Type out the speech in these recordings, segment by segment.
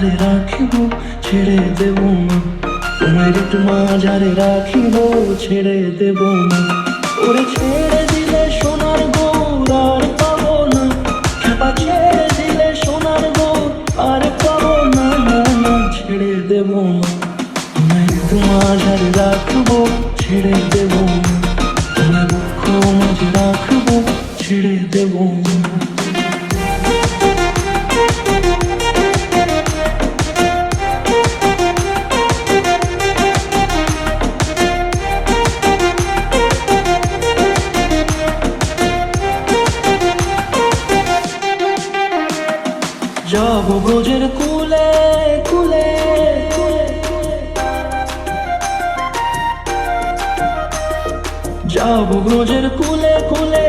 মাঝারে রাখিব ছেড়ে দেব না, তোমার একটু মাঝারে রাখিব ছেড়ে দেব না। ওরে ছেড়ে দিলে সোনার গৌর আর পাবো না, খেপা ছেড়ে দিলে সোনার গৌর আর পাবো না, না না ছেড়ে দেব না, তোমার একটু মাঝারে রাখবো ছেড়ে দেব না, তোমার দুঃখ মাঝে রাখবো ছেড়ে দেব না। যাব ব্রজের কুলে কুলে, যাব ব্রজের কুলে কুলে,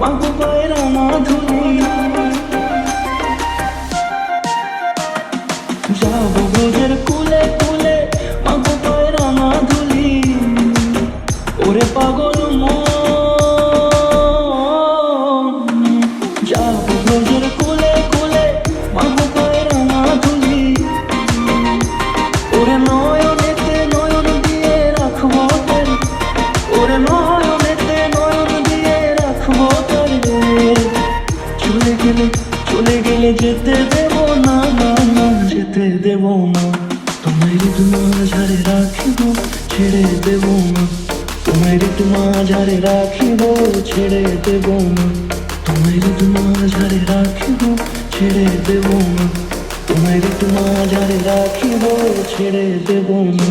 মাগো পায়ের মাধুরী। যাব ব্রজের কুলে কুলে, মাগো পায়ের মাধুরী। ওরে পাগল মন, যাব ব্রজের কুলে কুলে, মাগো পায়ের মাধুরী। ওরে নয়নেতে নয়ন দিয়ে রাখবো তারে, ওরে নয়নেতে নয়ন দিয়ে রাখবো তারে। চলে গেলে চলে গেলে যেতে দেব না, না না যেতে দেব না, তোমায় একটু মাঝারে রাখিব ছেড়ে দেব না, তোমায় একটু মাঝারে রাখিব ছেড়ে দেব না, তোমায় একটু মাঝারে রাখিব ছেড়ে দেব না, তোমায় একটু মাঝারে রাখিব ছেড়ে দেব না।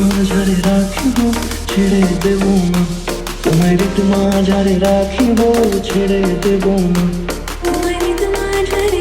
মাঝারে রাখিব ছেড়ে দেব না, তোমায় একটু মাঝারে রাখিব ছেড়ে দেব না, তোমায় একটু মাঝারে